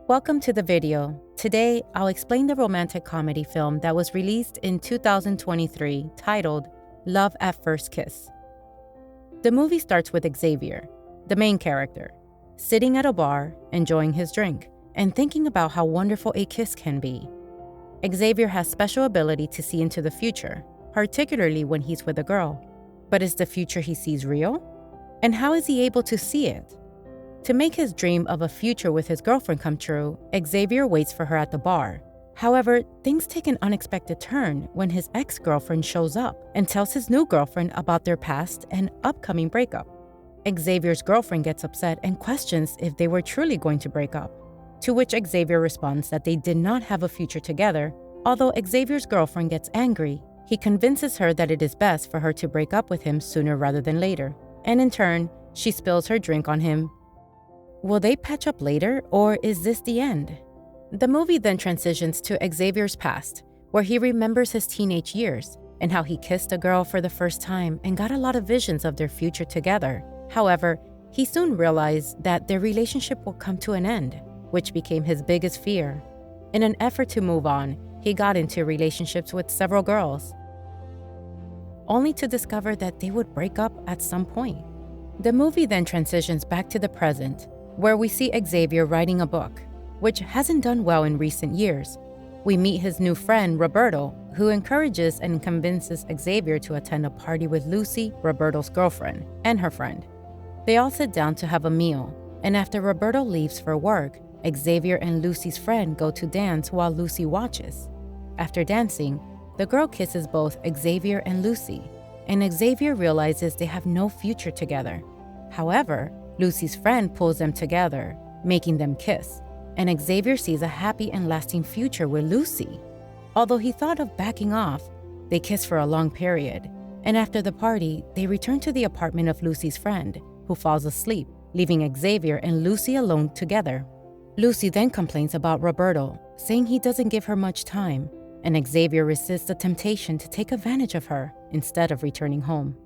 Welcome to the video. Today, I'll explain the romantic comedy film that was released in 2023 titled Love at First Kiss. The movie starts with Xavier, the main character, sitting at a bar, enjoying his drink, and thinking about how wonderful a kiss can be. Xavier has special ability to see into the future, particularly when he's with a girl. But is the future he sees real? And how is he able to see it? To make his dream of a future with his girlfriend come true, Xavier waits for her at the bar. However, things take an unexpected turn when his ex-girlfriend shows up and tells his new girlfriend about their past and upcoming breakup. Xavier's girlfriend gets upset and questions if they were truly going to break up, to which Xavier responds that they did not have a future together. Although Xavier's girlfriend gets angry, he convinces her that it is best for her to break up with him sooner rather than later, and in turn, she spills her drink on him. Will they patch up later, or is this the end? The movie then transitions to Xavier's past, where he remembers his teenage years and how he kissed a girl for the first time and got a lot of visions of their future together. However, he soon realized that their relationship will come to an end, which became his biggest fear. In an effort to move on, he got into relationships with several girls, only to discover that they would break up at some point. The movie then transitions back to the present, where we see Xavier writing a book, which hasn't done well in recent years. We meet his new friend, Roberto, who encourages and convinces Xavier to attend a party with Lucy, Roberto's girlfriend, and her friend. They all sit down to have a meal, and after Roberto leaves for work, Xavier and Lucy's friend go to dance while Lucy watches. After dancing, the girl kisses both Xavier and Lucy, and Xavier realizes they have no future together. However, Lucy's friend pulls them together, making them kiss, and Xavier sees a happy and lasting future with Lucy. Although he thought of backing off, they kiss for a long period, and after the party, they return to the apartment of Lucy's friend, who falls asleep, leaving Xavier and Lucy alone together. Lucy then complains about Roberto, saying he doesn't give her much time, and Xavier resists the temptation to take advantage of her instead of returning home.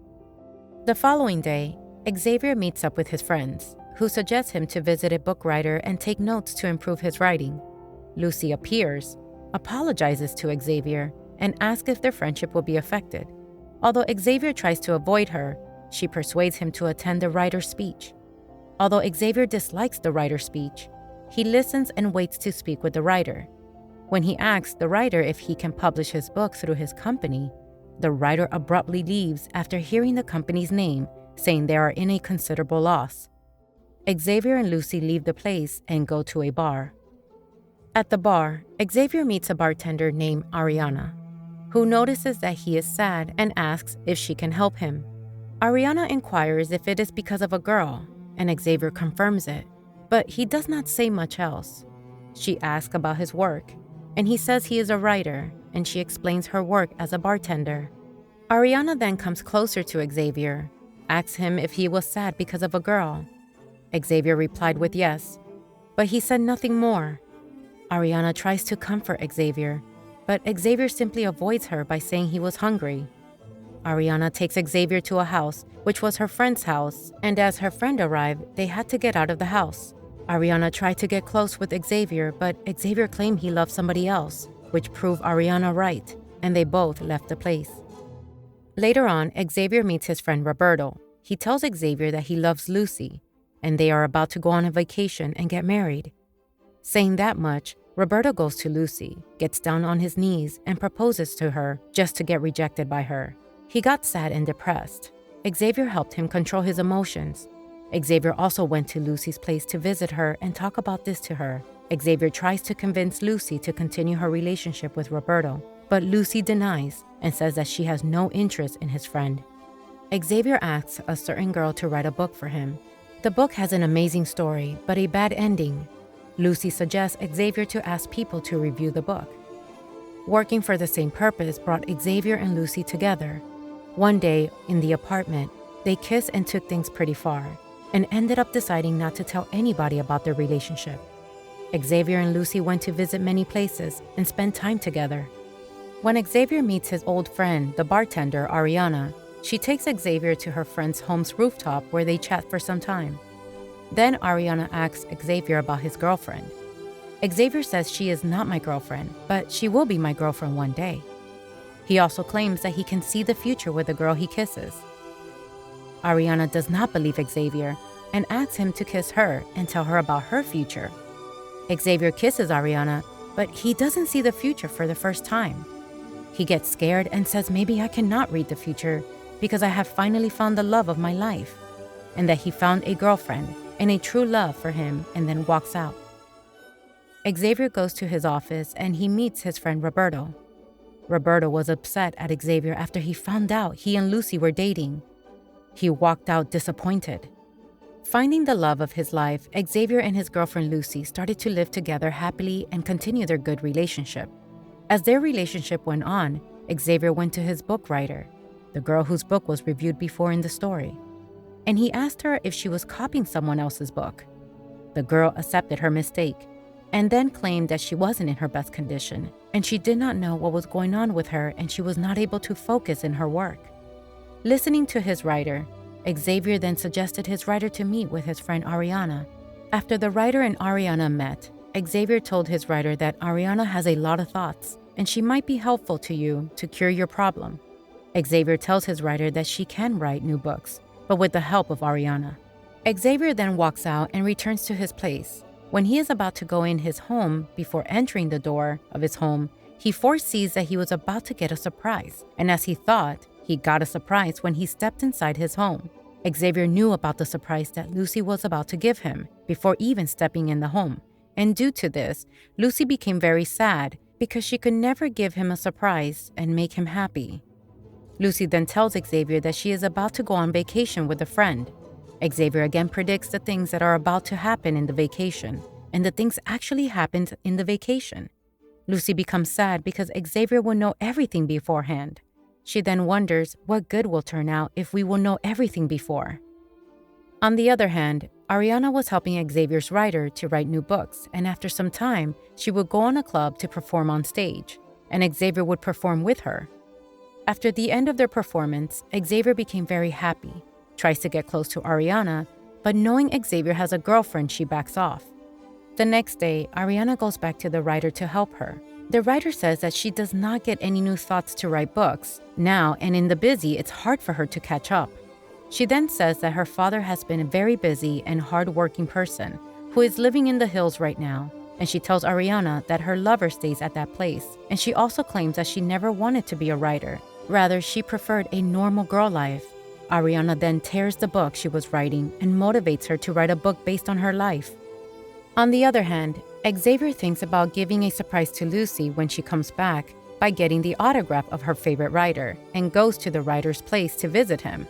The following day, Xavier meets up with his friends, who suggest him to visit a book writer and take notes to improve his writing. Lucy appears, apologizes to Xavier, and asks if their friendship will be affected. Although Xavier tries to avoid her, she persuades him to attend the writer's speech. Although Xavier dislikes the writer's speech, he listens and waits to speak with the writer. When he asks the writer if he can publish his book through his company, the writer abruptly leaves after hearing the company's name, saying they are in a considerable loss. Xavier and Lucy leave the place and go to a bar. At the bar, Xavier meets a bartender named Ariana, who notices that he is sad and asks if she can help him. Ariana inquires if it is because of a girl, and Xavier confirms it, but he does not say much else. She asks about his work, and he says he is a writer, and she explains her work as a bartender. Ariana then comes closer to Xavier, asks him if he was sad because of a girl. Xavier replied with yes, but he said nothing more. Ariana tries to comfort Xavier, but Xavier simply avoids her by saying he was hungry. Ariana takes Xavier to a house, which was her friend's house, and as her friend arrived, they had to get out of the house. Ariana tried to get close with Xavier, but Xavier claimed he loved somebody else, which proved Ariana right, and they both left the place. Later on, Xavier meets his friend Roberto. He tells Xavier that he loves Lucy, and they are about to go on a vacation and get married. Saying that much, Roberto goes to Lucy, gets down on his knees, and proposes to her just to get rejected by her. He got sad and depressed. Xavier helped him control his emotions. Xavier also went to Lucy's place to visit her and talk about this to her. Xavier tries to convince Lucy to continue her relationship with Roberto, but Lucy denies and says that she has no interest in his friend. Xavier asks a certain girl to write a book for him. The book has an amazing story, but a bad ending. Lucy suggests Xavier to ask people to review the book. Working for the same purpose brought Xavier and Lucy together. One day, in the apartment, they kissed and took things pretty far, and ended up deciding not to tell anybody about their relationship. Xavier and Lucy went to visit many places and spend time together. When Xavier meets his old friend, the bartender, Ariana, she takes Xavier to her friend's home's rooftop where they chat for some time. Then Ariana asks Xavier about his girlfriend. Xavier says she is not my girlfriend, but she will be my girlfriend one day. He also claims that he can see the future with the girl he kisses. Ariana does not believe Xavier and asks him to kiss her and tell her about her future. Xavier kisses Ariana, but he doesn't see the future for the first time. He gets scared and says maybe I cannot read the future because I have finally found the love of my life, and that he found a girlfriend and a true love for him, and then walks out. Xavier goes to his office and he meets his friend Roberto. Roberto was upset at Xavier after he found out he and Lucy were dating. He walked out disappointed. Finding the love of his life, Xavier and his girlfriend Lucy started to live together happily and continue their good relationship. As their relationship went on, Xavier went to his book writer, the girl whose book was reviewed before in the story, and he asked her if she was copying someone else's book. The girl accepted her mistake and then claimed that she wasn't in her best condition and she did not know what was going on with her and she was not able to focus in her work. Listening to his writer, Xavier then suggested his writer to meet with his friend Ariana. After the writer and Ariana met, Xavier told his writer that Ariana has a lot of thoughts and she might be helpful to you to cure your problem. Xavier tells his writer that she can write new books, but with the help of Ariana. Xavier then walks out and returns to his place. When he is about to go in his home, before entering the door of his home, he foresees that he was about to get a surprise, and as he thought, he got a surprise when he stepped inside his home. Xavier knew about the surprise that Lucy was about to give him before even stepping in the home, and due to this, Lucy became very sad because she could never give him a surprise and make him happy. Lucy then tells Xavier that she is about to go on vacation with a friend. Xavier again predicts the things that are about to happen in the vacation, and the things actually happened in the vacation. Lucy becomes sad because Xavier will know everything beforehand. She then wonders what good will turn out if we will know everything before. On the other hand, Ariana was helping Xavier's writer to write new books, and after some time, she would go on a club to perform on stage, and Xavier would perform with her. After the end of their performance, Xavier became very happy, tries to get close to Ariana, but knowing Xavier has a girlfriend, she backs off. The next day, Ariana goes back to the writer to help her. The writer says that she does not get any new thoughts to write books now, and in the busy, it's hard for her to catch up. She then says that her father has been a very busy and hard-working person who is living in the hills right now, and she tells Ariana that her lover stays at that place, and she also claims that she never wanted to be a writer. Rather, she preferred a normal girl life. Ariana then tears the book she was writing and motivates her to write a book based on her life. On the other hand, Xavier thinks about giving a surprise to Lucy when she comes back by getting the autograph of her favorite writer and goes to the writer's place to visit him.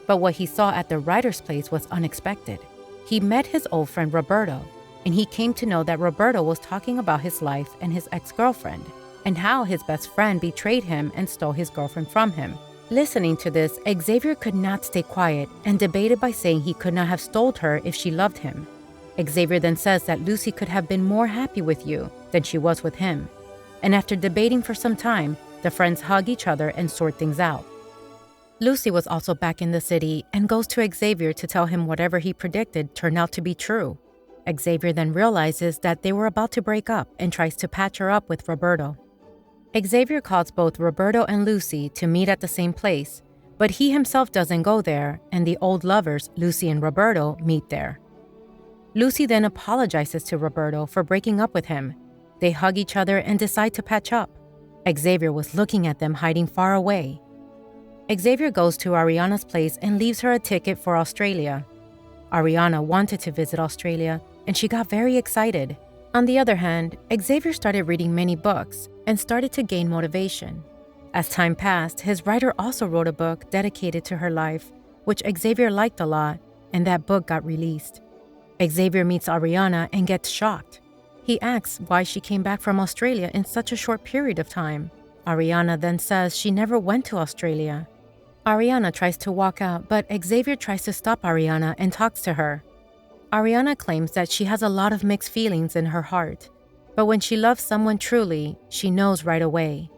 But what he saw at the writer's place was unexpected. He met his old friend Roberto, and he came to know that Roberto was talking about his life and his ex-girlfriend, and how his best friend betrayed him and stole his girlfriend from him. Listening to this, Xavier could not stay quiet and debated by saying he could not have stole her if she loved him. Xavier then says that Lucy could have been more happy with you than she was with him. And after debating for some time, the friends hug each other and sort things out. Lucy was also back in the city and goes to Xavier to tell him whatever he predicted turned out to be true. Xavier then realizes that they were about to break up and tries to patch her up with Roberto. Xavier calls both Roberto and Lucy to meet at the same place, but he himself doesn't go there, and the old lovers, Lucy and Roberto, meet there. Lucy then apologizes to Roberto for breaking up with him. They hug each other and decide to patch up. Xavier was looking at them hiding far away. Xavier goes to Ariana's place and leaves her a ticket for Australia. Ariana wanted to visit Australia, and she got very excited. On the other hand, Xavier started reading many books and started to gain motivation. As time passed, his writer also wrote a book dedicated to her life, which Xavier liked a lot, and that book got released. Xavier meets Ariana and gets shocked. He asks why she came back from Australia in such a short period of time. Ariana then says she never went to Australia. Ariana tries to walk out, but Xavier tries to stop Ariana and talks to her. Ariana claims that she has a lot of mixed feelings in her heart, but when she loves someone truly, she knows right away.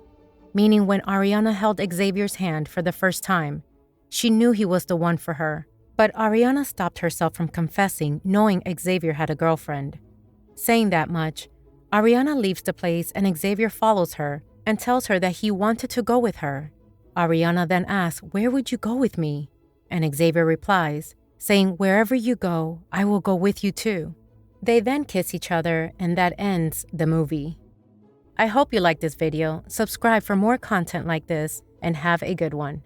Meaning when Ariana held Xavier's hand for the first time, she knew he was the one for her. But Ariana stopped herself from confessing, knowing Xavier had a girlfriend. Saying that much, Ariana leaves the place and Xavier follows her and tells her that he wanted to go with her. Ariana then asks, "Where would you go with me?" And Xavier replies, saying, "Wherever you go, I will go with you too." They then kiss each other, and that ends the movie. I hope you liked this video. Subscribe for more content like this, and have a good one.